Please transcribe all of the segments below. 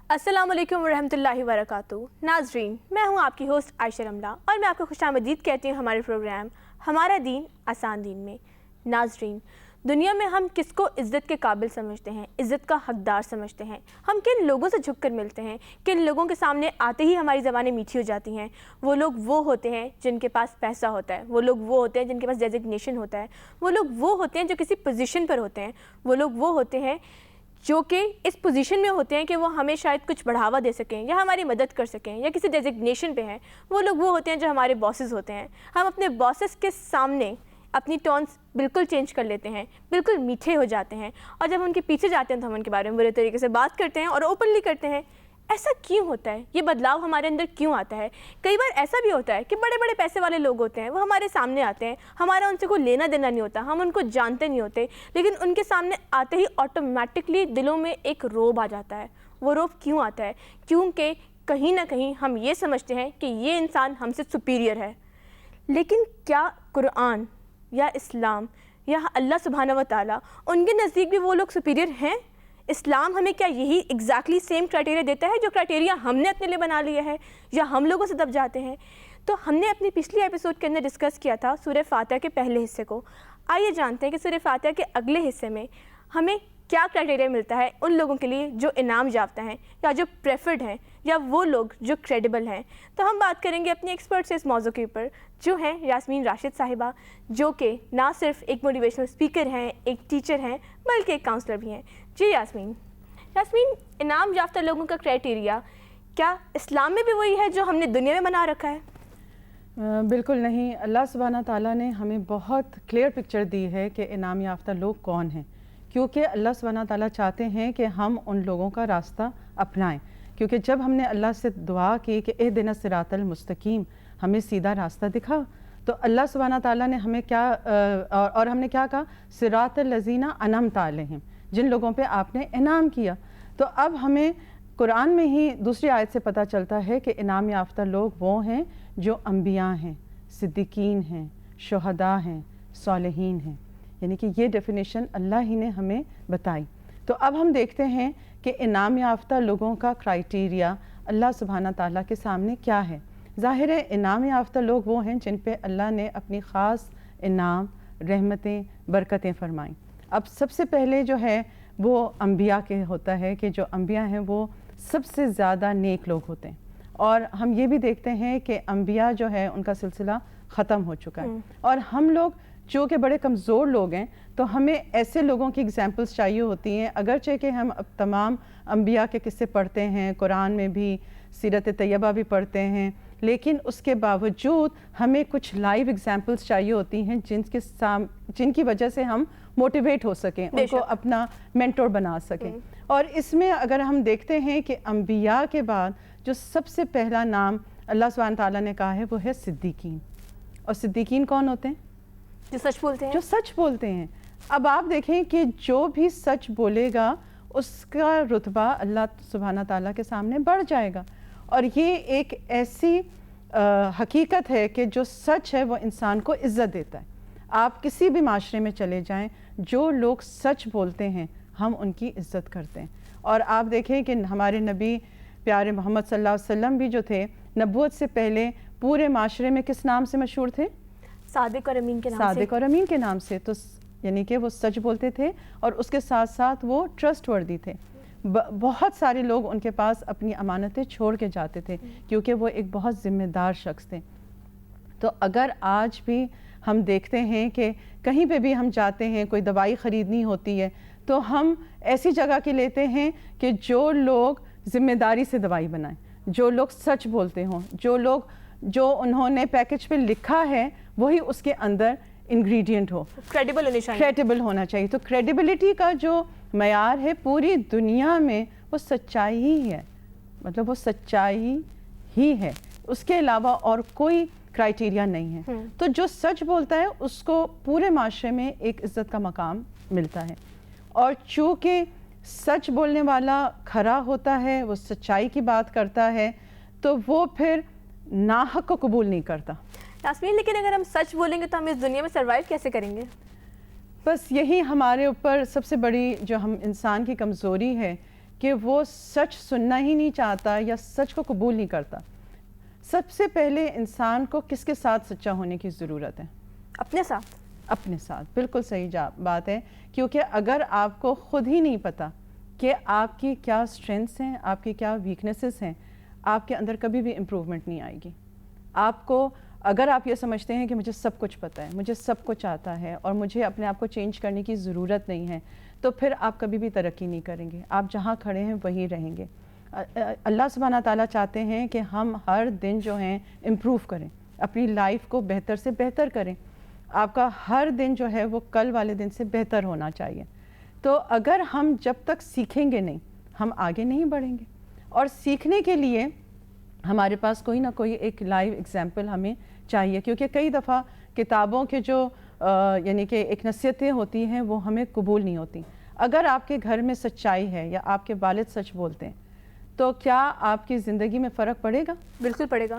السلام علیکم ورحمۃ اللہ وبرکاتہ. ناظرین، میں ہوں آپ کی ہوسٹ عائشہ رملہ اور میں آپ کو خوش آمدید کہتی ہوں ہمارے پروگرام ہمارا دین آسان دین میں. ناظرین، دنیا میں ہم کس کو عزت کے قابل سمجھتے ہیں، عزت کا حقدار سمجھتے ہیں؟ ہم کن لوگوں سے جھک کر ملتے ہیں؟ کن لوگوں کے سامنے آتے ہی ہماری زبانیں میٹھی ہو جاتی ہیں؟ وہ لوگ وہ ہوتے ہیں جن کے پاس پیسہ ہوتا ہے، وہ لوگ وہ ہوتے ہیں جن کے پاس ڈیزگنیشن ہوتا ہے، وہ لوگ وہ ہوتے ہیں جو کسی پوزیشن پر ہوتے ہیں، وہ لوگ وہ ہوتے ہیں جو کہ اس پوزیشن میں ہوتے ہیں کہ وہ ہمیں شاید کچھ بڑھاوا دے سکیں یا ہماری مدد کر سکیں یا کسی ڈیزگنیشن پہ ہیں. وہ لوگ وہ ہوتے ہیں جو ہمارے باسز ہوتے ہیں. ہم اپنے باسز کے سامنے اپنی ٹونس بالکل چینج کر لیتے ہیں، بالکل میٹھے ہو جاتے ہیں، اور جب ان کے پیچھے جاتے ہیں تو ہم ان کے بارے میں برے طریقے سے بات کرتے ہیں اور اوپنلی کرتے ہیں. ایسا کیوں ہوتا ہے؟ یہ بدلاؤ ہمارے اندر کیوں آتا ہے؟ کئی بار ایسا بھی ہوتا ہے کہ بڑے بڑے پیسے والے لوگ ہوتے ہیں، وہ ہمارے سامنے آتے ہیں، ہمارا ان سے کوئی لینا دینا نہیں ہوتا، ہم ان کو جانتے نہیں ہوتے، لیکن ان کے سامنے آتے ہی آٹومیٹکلی دلوں میں ایک روب آ جاتا ہے. وہ روب کیوں آتا ہے؟ کیونکہ کہیں نہ کہیں ہم یہ سمجھتے ہیں کہ یہ انسان ہم سے سپیریئر ہے. لیکن کیا قرآن یا اسلام یا اللہ سبحانہ و تعالیٰ ان کے نزدیک بھی وہ لوگ سپیریئر ہیں؟ اسلام ہمیں کیا یہی ایگزیکٹلی سیم کرائٹیریا دیتا ہے جو کرائٹیریا ہم نے اپنے لیے بنا لیا ہے، یا ہم لوگوں سے دب جاتے ہیں؟ تو ہم نے اپنی پچھلی ایپیسوڈ کے اندر ڈسکس کیا تھا سورہ فاتحہ کے پہلے حصے کو. آئیے جانتے ہیں کہ سورہ فاتحہ کے اگلے حصے میں ہمیں کیا کرائٹیریا ملتا ہے ان لوگوں کے لیے جو انعام یافتہ ہیں یا جو پریفرڈ ہیں یا وہ لوگ جو کریڈیبل ہیں. تو ہم بات کریں گے اپنے ایکسپرٹ سے اس موضوع کے اوپر، جو ہیں یاسمین راشد صاحبہ، جو کہ نہ صرف ایک موٹیویشنل اسپیکر ہیں، ایک ٹیچر ہیں، بلکہ ایک کاؤنسلر بھی ہیں. جی یاسمین، انعام یافتہ لوگوں کا کرائٹیریا کیا اسلام میں بھی وہی ہے جو ہم نے دنیا میں بنا رکھا ہے؟ بالکل نہیں. اللہ سبحانہ تعالیٰ نے ہمیں بہت کلیئر پکچر دی ہے کہ انعام یافتہ لوگ کون ہیں، کیونکہ اللہ سبحانہ تعالیٰ چاہتے ہیں کہ ہم ان لوگوں کا راستہ اپنائیں. کیونکہ جب ہم نے اللہ سے دعا کی کہ اہدنا الصراط المستقیم، ہمیں سیدھا راستہ دکھا، تو اللہ سبحانہ تعالیٰ نے ہمیں کیا اور ہم نے کیا کہا؟ صراط الذین انعمت علیہم، جن لوگوں پہ آپ نے انعام کیا. تو اب ہمیں قرآن میں ہی دوسری آیت سے پتہ چلتا ہے کہ انعام یافتہ لوگ وہ ہیں جو انبیاء ہیں، صدیقین ہیں، شہداء ہیں، صالحین ہیں. یعنی کہ یہ ڈیفینیشن اللہ ہی نے ہمیں بتائی. تو اب ہم دیکھتے ہیں کہ انعام یافتہ لوگوں کا کرائٹیریا اللہ سبحانہ تعالیٰ کے سامنے کیا ہے. ظاہر ہے انعام یافتہ لوگ وہ ہیں جن پہ اللہ نے اپنی خاص انعام، رحمتیں، برکتیں فرمائیں. اب سب سے پہلے جو ہے وہ انبیاء کے ہوتا ہے کہ جو انبیاء ہیں وہ سب سے زیادہ نیک لوگ ہوتے ہیں. اور ہم یہ بھی دیکھتے ہیں کہ انبیاء جو ہے ان کا سلسلہ ختم ہو چکا ہے، اور ہم لوگ جو کہ بڑے کمزور لوگ ہیں تو ہمیں ایسے لوگوں کی اگزامپلس چاہیے ہوتی ہیں. اگرچہ کہ ہم اب تمام انبیاء کے قصے پڑھتے ہیں، قرآن میں بھی سیرت طیبہ بھی پڑھتے ہیں، لیکن اس کے باوجود ہمیں کچھ لائیو ایگزامپلس چاہیے ہوتی ہیں جن کی وجہ سے ہم موٹیویٹ ہو سکیں، ان کو اپنا مینٹور بنا سکیں. اور اس میں اگر ہم دیکھتے ہیں کہ انبیاء کے بعد جو سب سے پہلا نام اللہ سبحانہ تعالیٰ نے کہا ہے وہ ہے صدیقین. اور صدیقین کون ہوتے ہیں؟ جو سچ بولتے ہیں. جو سچ بولتے ہیں. اب آپ دیکھیں کہ جو بھی سچ بولے گا اس کا رتبہ اللہ سبحانہ تعالیٰ کے سامنے بڑھ جائے گا. اور یہ ایک ایسی حقیقت ہے کہ جو سچ ہے وہ انسان کو عزت دیتا ہے. آپ کسی بھی معاشرے میں چلے جائیں، جو لوگ سچ بولتے ہیں ہم ان کی عزت کرتے ہیں. اور آپ دیکھیں کہ ہمارے نبی پیارے محمد صلی اللہ علیہ وسلم بھی جو تھے نبوت سے پہلے پورے معاشرے میں کس نام سے مشہور تھے؟ صادق اور امین کے نام سے. صادق اور امین کے نام سے. تو یعنی کہ وہ سچ بولتے تھے اور اس کے ساتھ ساتھ وہ ٹرسٹ وردی تھے. بہت سارے لوگ ان کے پاس اپنی امانتیں چھوڑ کے جاتے تھے کیونکہ وہ ایک بہت ذمہ دار شخص تھے. تو اگر آج بھی ہم دیکھتے ہیں کہ کہیں پہ بھی ہم جاتے ہیں، کوئی دوائی خریدنی ہوتی ہے تو ہم ایسی جگہ کی لیتے ہیں کہ جو لوگ ذمہ داری سے دوائی بنائیں، جو لوگ سچ بولتے ہوں، جو انہوں نے پیکج پہ لکھا ہے وہی اس کے اندر انگریڈینٹ ہو. کریڈیبل ہونا چاہیے. تو کریڈیبلٹی کا جو معیار ہے پوری دنیا میں وہ سچائی ہی ہے. مطلب وہ سچائی ہی ہے، اس کے علاوہ اور کوئی کرائٹیریا نہیں ہے. تو جو سچ بولتا ہے اس کو پورے معاشرے میں ایک عزت کا مقام ملتا ہے. اور چونکہ سچ بولنے والا کھرا ہوتا ہے، وہ سچائی کی بات کرتا ہے، تو وہ پھر ناحق کو قبول نہیں کرتا. یاسمین، لیکن اگر ہم سچ بولیں گے تو ہم اس دنیا میں سروائیو کیسے کریں گے؟ بس یہی ہمارے اوپر سب سے بڑی جو ہم انسان کی کمزوری ہے کہ وہ سچ سننا ہی نہیں چاہتا یا سچ کو قبول نہیں کرتا. سب سے پہلے انسان کو کس کے ساتھ سچا ہونے کی ضرورت ہے؟ اپنے ساتھ. اپنے ساتھ. بالکل صحیح بات ہے، کیونکہ اگر آپ کو خود ہی نہیں پتہ کہ آپ کی کیا اسٹرینتھس ہیں، آپ کی کیا ویکنیسز ہیں، آپ کے اندر کبھی بھی امپروومنٹ نہیں آئے گی. آپ کو اگر آپ یہ سمجھتے ہیں کہ مجھے سب کچھ پتہ ہے، مجھے سب کچھ آتا ہے اور مجھے اپنے آپ کو چینج کرنے کی ضرورت نہیں ہے، تو پھر آپ کبھی بھی ترقی نہیں کریں گے. آپ جہاں کھڑے ہیں وہیں رہیں گے. اللہ سبحانہ تعالیٰ چاہتے ہیں کہ ہم ہر دن جو ہیں امپروو کریں، اپنی لائف کو بہتر سے بہتر کریں. آپ کا ہر دن جو ہے وہ کل والے دن سے بہتر ہونا چاہیے. تو اگر ہم جب تک سیکھیں گے نہیں، ہم آگے نہیں بڑھیں گے. اور سیکھنے کے لیے ہمارے پاس کوئی نہ کوئی ایک لائیو ایگزامپل ہمیں چاہیے، کیونکہ کئی دفعہ کتابوں کے جو یعنی کہ ایک نصیحتیں ہوتی ہیں وہ ہمیں قبول نہیں ہوتی. اگر آپ کے گھر میں سچائی ہے یا آپ کے والد سچ بولتے ہیں تو کیا آپ کی زندگی میں فرق پڑے گا؟ بالکل پڑے گا.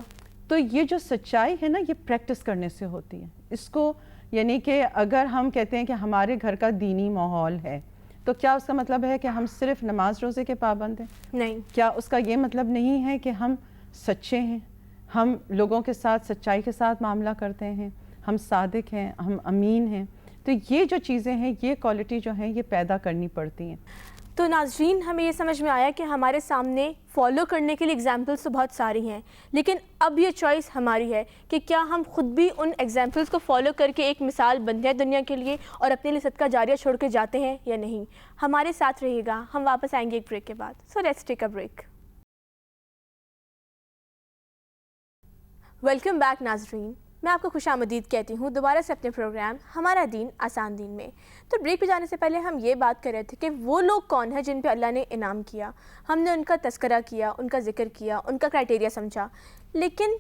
تو یہ جو سچائی ہے نا، یہ پریکٹس کرنے سے ہوتی ہے. اس کو یعنی کہ اگر ہم کہتے ہیں کہ ہمارے گھر کا دینی ماحول ہے تو کیا اس کا مطلب ہے کہ ہم صرف نماز روزے کے پابند ہیں؟ نہیں. کیا اس کا یہ مطلب نہیں ہے کہ ہم سچے ہیں، ہم لوگوں کے ساتھ سچائی کے ساتھ معاملہ کرتے ہیں، ہم صادق ہیں، ہم امین ہیں؟ تو یہ جو چیزیں ہیں، یہ کوالٹی جو ہیں یہ پیدا کرنی پڑتی ہیں. تو ناظرین، ہمیں یہ سمجھ میں آیا کہ ہمارے سامنے فالو کرنے کے لیے ایگزامپلس تو بہت ساری ہیں، لیکن اب یہ چوائس ہماری ہے کہ کیا ہم خود بھی ان ایگزامپلس کو فالو کر کے ایک مثال بنتے ہیں دنیا کے لیے اور اپنے لیے صدقہ جاریہ چھوڑ کے جاتے ہیں یا نہیں. ہمارے ساتھ رہیے گا، ہم واپس آئیں گے ایک بریک کے بعد. So let's take a break. Welcome back ناظرین، میں آپ کو خوش آمدید کہتی ہوں دوبارہ سے اپنے پروگرام ہمارا دین آسان دین میں. تو بریک پہ جانے سے پہلے ہم یہ بات کر رہے تھے کہ وہ لوگ کون ہیں جن پہ اللہ نے انعام کیا. ہم نے ان کا تذکرہ کیا، ان کا ذکر کیا، ان کا کرائٹیریا سمجھا. لیکن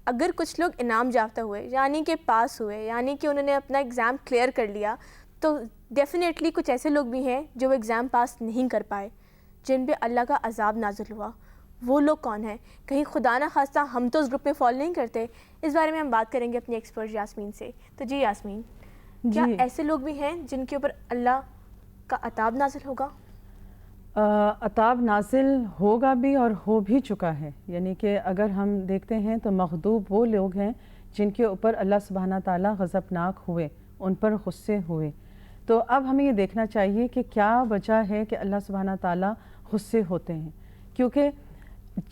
اگر کچھ لوگ انعام یافتہ ہوئے، یعنی کہ پاس ہوئے، یعنی کہ انہوں نے اپنا ایگزام کلیئر کر لیا، تو ڈیفینیٹلی کچھ ایسے لوگ بھی ہیں جو وہ ایگزام پاس نہیں کر پائے، جن پہ اللہ کا عذاب نازل ہوا. وہ لوگ کون ہیں؟ کہیں خدا نہ خواستہ ہم تو اس گروپ میں فالو نہیں کرتے؟ اس بارے میں ہم بات کریں گے اپنی ایکسپرٹ یاسمین سے. تو جی یاسمین، کیا ایسے لوگ بھی ہیں جن کے اوپر اللہ کا عذاب نازل ہوگا؟ عذاب نازل ہوگا بھی اور ہو بھی چکا ہے. یعنی کہ اگر ہم دیکھتے ہیں تو مغضوب وہ لوگ ہیں جن کے اوپر اللہ سبحانہ تعالیٰ غضبناک ہوئے، ان پر غصے ہوئے. تو اب ہمیں یہ دیکھنا چاہیے کہ کیا وجہ ہے کہ اللہ سبحانہ تعالیٰ غصے ہوتے ہیں. کیونکہ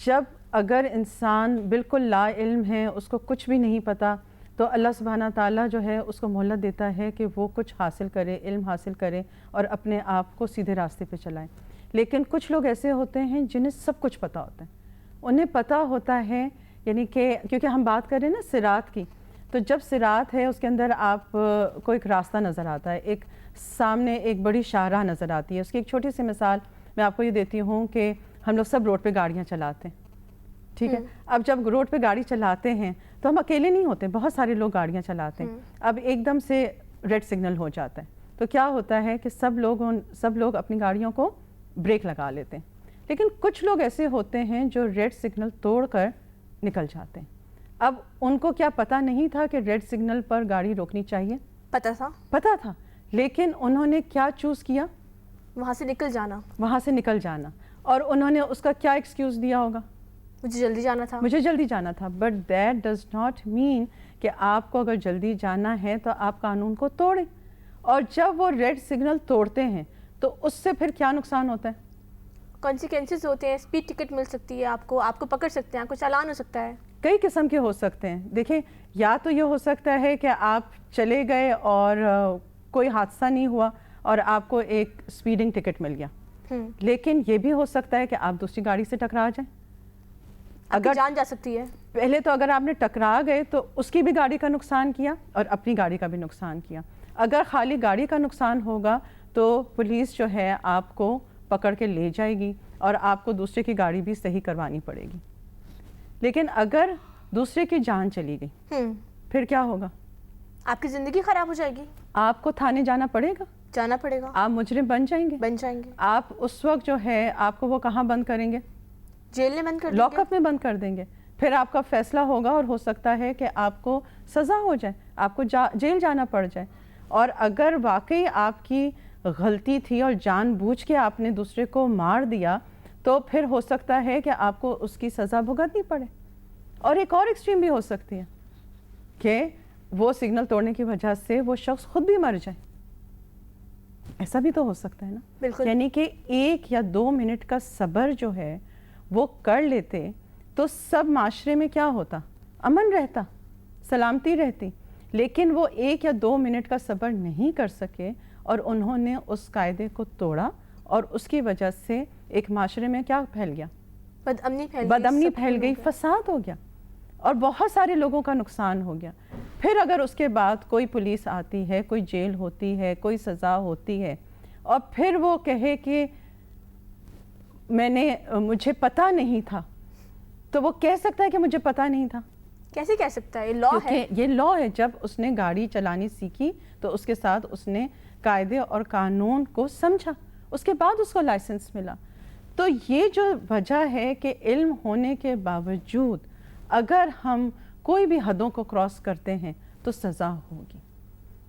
جب اگر انسان بالکل لا علم ہے، اس کو کچھ بھی نہیں پتہ، تو اللہ سبحانہ تعالیٰ جو ہے اس کو مہلت دیتا ہے کہ وہ کچھ حاصل کرے، علم حاصل کرے اور اپنے آپ کو سیدھے راستے پہ چلائیں. لیکن کچھ لوگ ایسے ہوتے ہیں جنہیں سب کچھ پتہ ہوتا ہے. انہیں پتہ ہوتا ہے، یعنی کہ کیونکہ ہم بات کریں نا صراط کی، تو جب صراط ہے اس کے اندر آپ کو ایک راستہ نظر آتا ہے، ایک سامنے ایک بڑی شاہراہ نظر آتی ہے. اس کی ایک چھوٹی سی مثال میں آپ کو یہ دیتی ہوں کہ ہم لوگ سب روڈ پہ گاڑیاں چلاتے ہیں، ٹھیک ہے؟ اب جب روڈ پہ گاڑی چلاتے ہیں تو ہم اکیلے نہیں ہوتے، بہت سارے لوگ گاڑیاں چلاتے ہیں. اب ایک دم سے ریڈ سگنل ہو جاتا ہے تو کیا ہوتا ہے کہ سب لوگ اپنی گاڑیوں کو بریک لگا لیتے ہیں. لیکن کچھ لوگ ایسے ہوتے ہیں جو ریڈ سگنل توڑ کر نکل جاتے ہیں. اب ان کو کیا پتہ نہیں تھا کہ ریڈ سگنل پر گاڑی روکنی چاہیے؟ پتہ تھا، لیکن انہوں نے کیا چوز کیا؟ وہاں سے نکل جانا. اور انہوں نے اس کا کیا ایکسکیوز دیا ہوگا؟ مجھے جلدی جانا تھا. But that does not mean کہ آپ کو اگر جلدی جانا ہے تو آپ قانون کو توڑیں. اور جب وہ ریڈ سگنل توڑتے ہیں تو اس سے پھر کیا نقصان ہوتا ہے؟ کانسیکوینسز ہوتے ہیں. اسپیڈ ٹکٹ مل سکتی ہے آپ کو پکڑ سکتے ہیں، آپ کو چالان ہو سکتا ہے. کئی قسم کے ہو سکتے ہیں. دیکھیں، یا تو یہ ہو سکتا ہے کہ آپ چلے گئے اور کوئی حادثہ نہیں ہوا اور آپ کو ایک اسپیڈنگ ٹکٹ مل گیا. لیکن یہ بھی ہو سکتا ہے کہ آپ دوسری گاڑی سے ٹکرا جائیں. اگر جان جا سکتی ہے. پہلے تو اگر آپ نے ٹکرا گئے تو اس کی بھی گاڑی کا نقصان کیا اور اپنی گاڑی کا بھی نقصان کیا. اگر خالی گاڑی کا نقصان ہوگا تو پولیس جو ہے آپ کو پکڑ کے لے جائے گی اور آپ کو دوسرے کی گاڑی بھی صحیح کروانی پڑے گی. لیکن اگر دوسرے کی جان چلی گئی پھر کیا ہوگا؟ آپ کی زندگی خراب ہو جائے گی. آپ کو تھانے جانا پڑے گا. آپ مجرم بن جائیں گے. آپ اس وقت جو ہے آپ کو وہ کہاں بند کریں گے؟ جیل میں بند کر دیں گے. لاک اپ میں بند کر دیں گے. پھر آپ کا فیصلہ ہوگا اور ہو سکتا ہے کہ آپ کو سزا ہو جائے، آپ کو جیل جانا پڑ جائے. اور اگر واقعی آپ کی غلطی تھی اور جان بوجھ کے آپ نے دوسرے کو مار دیا تو پھر ہو سکتا ہے کہ آپ کو اس کی سزا بھگتنی پڑے. اور ایک اور ایکسٹریم بھی ہو سکتی ہے کہ وہ سگنل توڑنے کی وجہ سے وہ شخص خود بھی مر جائے. ایسا بھی تو ہو سکتا ہے نا. بالکل. یعنی کہ 1 یا 2 منٹ کا صبر جو ہے وہ کر لیتے تو سب معاشرے میں کیا ہوتا؟ امن رہتا, سلامتی رہتی. لیکن وہ 1 یا 2 منٹ کا صبر نہیں کر سکے اور انہوں نے اس قاعدے کو توڑا اور اس کی وجہ سے ایک معاشرے میں کیا پھیل گیا؟ بدامنی پھیل گئی, فساد ہو گیا اور بہت سارے لوگوں کا نقصان ہو گیا. پھر اگر اس کے بعد کوئی پولیس آتی ہے, کوئی جیل ہوتی ہے, کوئی سزا ہوتی ہے اور پھر وہ کہے کہ مجھے پتہ نہیں تھا, تو وہ کہہ سکتا ہے کہ مجھے پتہ نہیں تھا؟ کیسے کہہ سکتا ہے؟ لا ہے, یہ لا ہے. جب اس نے گاڑی چلانی سیکھی تو اس کے ساتھ اس نے قاعدے اور قانون کو سمجھا, اس کے بعد اس کو لائسنس ملا. تو یہ جو وجہ ہے کہ علم ہونے کے باوجود اگر ہم کوئی بھی حدوں کو کراس کرتے ہیں تو سزا ہوگی.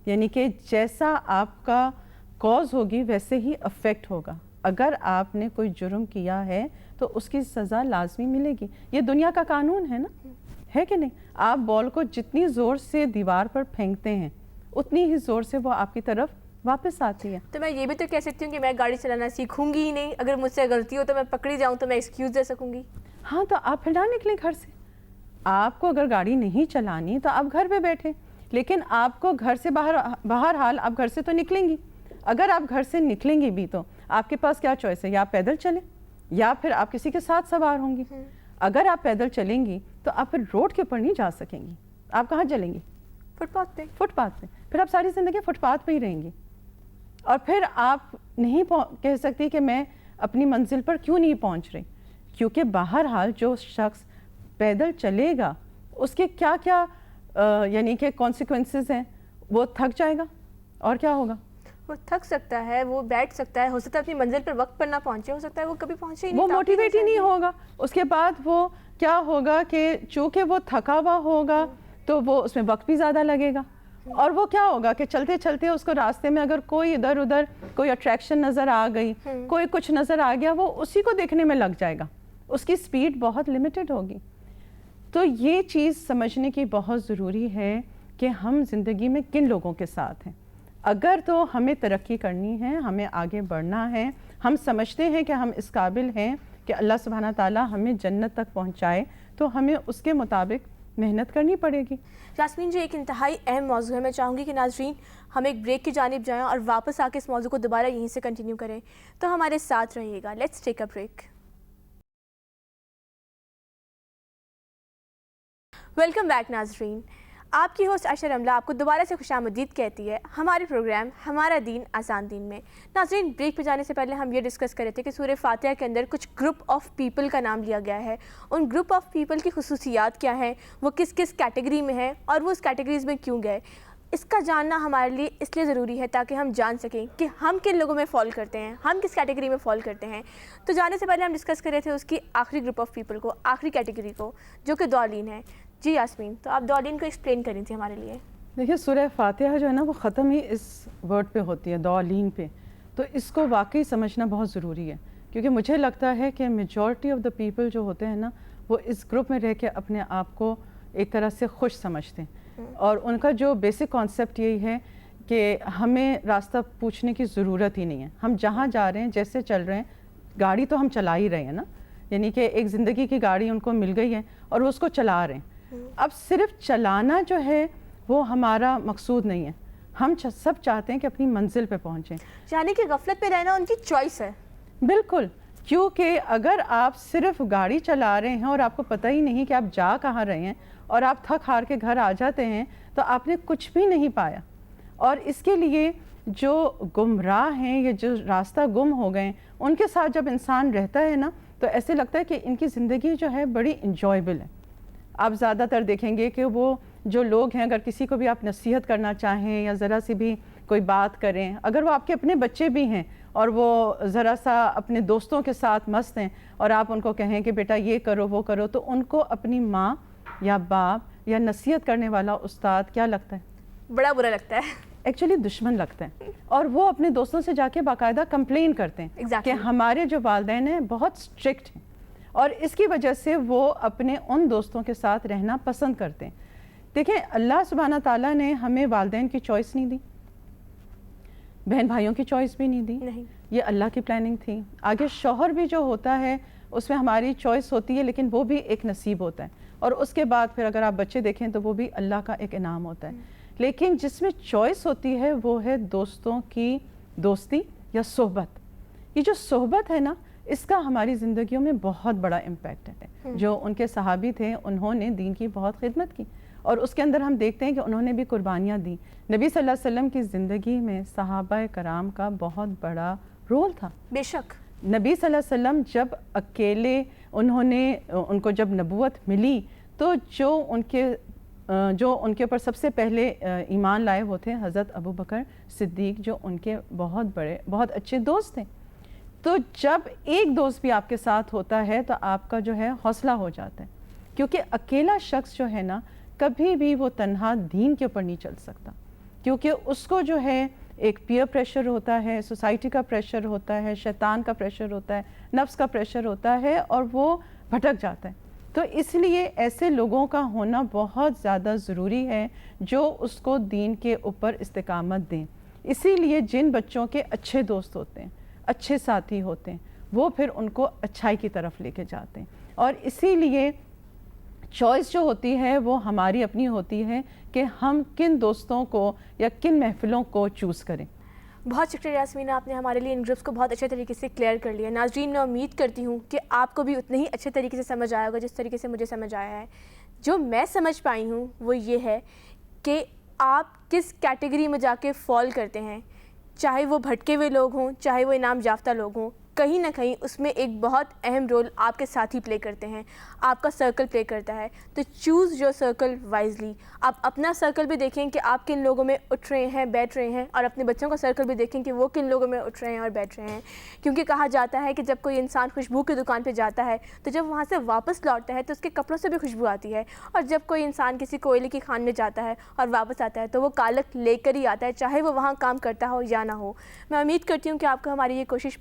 یعنی کہ جیسا آپ کا کاز ہوگی ویسے ہی افیکٹ ہوگا. اگر آپ نے کوئی جرم کیا ہے تو اس کی سزا لازمی ملے گی. یہ دنیا کا قانون ہے نا, ہے کہ نہیں؟ آپ بال کو جتنی زور سے دیوار پر پھینکتے ہیں اتنی ہی زور سے وہ آپ کی طرف واپس آتی ہے. تو میں یہ بھی تو کہہ سکتی ہوں کہ میں گاڑی چلانا سیکھوں گی ہی نہیں, اگر مجھ سے غلطی ہو تو میں پکڑی جاؤں تو میں ایکسکیوز دے سکوں گی. ہاں, تو آپ پھر نہ نکلیں گھر سے. آپ کو اگر گاڑی نہیں چلانی تو آپ گھر پہ بیٹھیں, لیکن آپ کو گھر سے بہرحال آپ گھر سے تو نکلیں گی. اگر آپ گھر سے نکلیں گی بھی تو آپ کے پاس کیا چوائس ہے؟ یا آپ پیدل چلیں یا پھر آپ کسی کے ساتھ سوار ہوں گی. اگر آپ پیدل چلیں گی تو آپ پھر روڈ کے اوپر نہیں جا سکیں گی. آپ کہاں چلیں گی؟ فٹ پاتھ پہ. فٹ پاتھ پہ. پھر آپ ساری زندگی فٹ پاتھ پہ ہی رہیں گی. اور پھر آپ نہیں کہہ سکتی کہ میں اپنی منزل پر کیوں نہیں پہنچ رہی, کیونکہ بہرحال جو شخص پیدل چلے گا اس کے کیا کیا یعنی کہ کانسیکوینسز ہیں, وہ تھک جائے گا اور کیا ہوگا؟ وہ تھک سکتا ہے, وہ بیٹھ سکتا ہے, ہو سکتا ہے اپنی منزل پر وقت پر نہ پہنچے, ہو سکتا ہے وہ کبھی پہنچے ہی نہیں, وہ موٹیویٹ ہی نہیں ہوگا. اس کے بعد وہ کیا ہوگا کہ چونکہ وہ تھکا ہوا ہوگا تو وہ اس میں وقت بھی زیادہ لگے گا. اور وہ کیا ہوگا کہ چلتے چلتے اس کو راستے میں اگر کوئی ادھر ادھر کوئی اٹریکشن نظر آ گئی, کوئی کچھ نظر آ گیا, وہ اسی کو دیکھنے میں لگ جائے گا. اس کی سپیڈ بہت لمیٹڈ ہوگی. تو یہ چیز سمجھنے کی بہت ضروری ہے کہ ہم زندگی میں کن لوگوں کے ساتھ ہیں. اگر تو ہمیں ترقی کرنی ہے, ہمیں آگے بڑھنا ہے, ہم سمجھتے ہیں کہ ہم اس قابل ہیں کہ اللہ سبحانہ تعالیٰ ہمیں جنت تک پہنچائے, تو ہمیں اس کے مطابق محنت کرنی پڑے گی. یاسمین جی, ایک انتہائی اہم موضوع ہے. میں چاہوں گی کہ ناظرین ہم ایک بریک کی جانب جائیں اور واپس آ کے اس موضوع کو دوبارہ یہیں سے کنٹینیو کریں. تو ہمارے ساتھ رہیے گا. Let's take a break. Welcome back ناظرین. آپ کی ہوسٹ عائشہ رملہ آپ کو دوبارہ سے خوش آمدید کہتی ہے ہمارے پروگرام ہمارا دین آسان دین میں. ناظرین, بریک پہ جانے سے پہلے ہم یہ ڈسکس کر رہے تھے کہ سورہ فاتحہ کے اندر کچھ گروپ آف پیپل کا نام لیا گیا ہے. ان گروپ آف پیپل کی خصوصیات کیا ہیں, وہ کس کس کیٹیگری میں ہیں اور وہ اس کیٹیگریز میں کیوں گئے, اس کا جاننا ہمارے لیے اس لیے ضروری ہے تاکہ ہم جان سکیں کہ ہم کن لوگوں میں فال کرتے ہیں, ہم کس کیٹیگری میں فال کرتے ہیں. تو جانے سے پہلے ہم ڈسکس کر رہے تھے اس کی آخری گروپ آف پیپل کو, آخری کیٹیگری کو, جو کہ ضالین ہے. جی یاسمین, تو آپ ضالین کو ایکسپلین کریں تھی ہمارے لیے. دیکھیے, سورہ فاتحہ جو ہے نا وہ ختم ہی اس ورڈ پہ ہوتی ہے, ضالین پہ. تو اس کو واقعی سمجھنا بہت ضروری ہے, کیونکہ مجھے لگتا ہے کہ میجورٹی آف دا پیپل جو ہوتے ہیں نا وہ اس گروپ میں رہ کے اپنے آپ کو ایک طرح سے خوش سمجھتے ہیں. اور ان کا جو بیسک کانسیپٹ یہی ہے کہ ہمیں راستہ پوچھنے کی ضرورت ہی نہیں ہے. ہم جہاں جا رہے ہیں, جیسے چل رہے ہیں, گاڑی تو ہم چلا ہی رہے ہیں نا, یعنی کہ ایک زندگی کی گاڑی ان کو مل گئی ہے اور وہ اس کو چلا رہے ہیں. اب صرف چلانا جو ہے وہ ہمارا مقصود نہیں ہے, ہم سب چاہتے ہیں کہ اپنی منزل پہ پہنچیں. یعنی کہ غفلت پہ رہنا ان کی چوائس ہے. بالکل, کیونکہ اگر آپ صرف گاڑی چلا رہے ہیں اور آپ کو پتہ ہی نہیں کہ آپ جا کہاں رہے ہیں اور آپ تھک ہار کے گھر آ جاتے ہیں تو آپ نے کچھ بھی نہیں پایا. اور اس کے لیے جو گمراہ ہیں یا جو راستہ گم ہو گئے, ان کے ساتھ جب انسان رہتا ہے نا تو ایسے لگتا ہے کہ ان کی زندگی جو ہے بڑی انجوائبل ہے. آپ زیادہ تر دیکھیں گے کہ وہ جو لوگ ہیں, اگر کسی کو بھی آپ نصیحت کرنا چاہیں یا ذرا سی بھی کوئی بات کریں, اگر وہ آپ کے اپنے بچے بھی ہیں اور وہ ذرا سا اپنے دوستوں کے ساتھ مست ہیں اور آپ ان کو کہیں کہ بیٹا یہ کرو وہ کرو, تو ان کو اپنی ماں یا باپ یا نصیحت کرنے والا استاد کیا لگتا ہے؟ بڑا برا لگتا ہے. ایکچولی دشمن لگتے ہیں اور وہ اپنے دوستوں سے جا کے باقاعدہ کمپلین کرتے ہیں کہ ہمارے جو والدین ہیں بہت اسٹرکٹ ہیں، اور اس کی وجہ سے وہ اپنے ان دوستوں کے ساتھ رہنا پسند کرتے ہیں۔ دیکھیں اللہ سبحانہ تعالیٰ نے ہمیں والدین کی چوائس نہیں دی، بہن بھائیوں کی چوائس بھی نہیں دی، یہ اللہ کی پلاننگ تھی۔ آگے شوہر بھی جو ہوتا ہے اس میں ہماری چوائس ہوتی ہے، لیکن وہ بھی ایک نصیب ہوتا ہے، اور اس کے بعد پھر اگر آپ بچے دیکھیں تو وہ بھی اللہ کا ایک انعام ہوتا ہے۔ لیکن جس میں چوائس ہوتی ہے وہ ہے دوستوں کی دوستی یا صحبت۔ یہ جو صحبت ہے نا، اس کا ہماری زندگیوں میں بہت بڑا امپیکٹ ہے۔ جو ان کے صحابی تھے انہوں نے دین کی بہت خدمت کی، اور اس کے اندر ہم دیکھتے ہیں کہ انہوں نے بھی قربانیاں دی۔ نبی صلی اللہ علیہ وسلم کی زندگی میں صحابہ کرام کا بہت بڑا رول تھا۔ بے شک نبی صلی اللہ علیہ وسلم جب اکیلے ان کو جب نبوت ملی تو جو ان کے اوپر سب سے پہلے ایمان لائے وہ تھے حضرت ابو بکر صدیق، جو ان کے بہت اچھے دوست تھے۔ تو جب ایک دوست بھی آپ کے ساتھ ہوتا ہے تو آپ کا جو ہے حوصلہ ہو جاتا ہے، کیونکہ اکیلا شخص جو ہے نا کبھی بھی وہ تنہا دین کے اوپر نہیں چل سکتا، کیونکہ اس کو جو ہے ایک پیئر پریشر ہوتا ہے، سوسائٹی کا پریشر ہوتا ہے، شیطان کا پریشر ہوتا ہے، نفس کا پریشر ہوتا ہے، اور وہ بھٹک جاتا ہے۔ تو اس لیے ایسے لوگوں کا ہونا بہت زیادہ ضروری ہے جو اس کو دین کے اوپر استقامت دیں۔ اسی لیے جن بچوں کے اچھے دوست ہوتے ہیں، اچھے ساتھی ہوتے ہیں، وہ پھر ان کو اچھائی کی طرف لے کے جاتے ہیں، اور اسی لیے چوائس جو ہوتی ہے وہ ہماری اپنی ہوتی ہے کہ ہم کن دوستوں کو یا کن محفلوں کو چوز کریں۔ بہت شکریہ یاسمینہ، آپ نے ہمارے لیے ان گروپس کو بہت اچھے طریقے سے کلیئر کر لیا۔ ناظرین، میں امید کرتی ہوں کہ آپ کو بھی اتنے ہی اچھے طریقے سے سمجھ آیا ہوگا جس طریقے سے مجھے سمجھ آیا ہے۔ جو میں سمجھ پائی ہوں وہ یہ ہے کہ آپ کس کیٹیگری میں جا کے فال کرتے ہیں، چاہے وہ بھٹکے ہوئے لوگ ہوں، چاہے وہ انعام یافتہ لوگ ہوں، کہیں نہ کہیں اس میں ایک بہت اہم رول آپ کے ساتھی پلے کرتے ہیں، آپ کا سرکل پلے کرتا ہے۔ تو چوز یور سرکل وائزلی۔ آپ اپنا سرکل بھی دیکھیں کہ آپ کن لوگوں میں اٹھ رہے ہیں، بیٹھ رہے ہیں، اور اپنے بچوں کا سرکل بھی دیکھیں کہ وہ کن لوگوں میں اٹھ رہے ہیں اور بیٹھ رہے ہیں، کیونکہ کہا جاتا ہے کہ جب کوئی انسان خوشبو کی دکان پہ جاتا ہے تو جب وہاں سے واپس لوٹتا ہے تو اس کے کپڑوں سے بھی خوشبو آتی ہے، اور جب کوئی انسان کسی کوئلے کی خان میں جاتا ہے اور واپس آتا ہے تو وہ کالک لے کر ہی آتا ہے، چاہے وہ وہاں کام کرتا ہو یا نہ ہو۔ میں امید کرتی ہوں کہ آپ کو ہماری یہ کوشش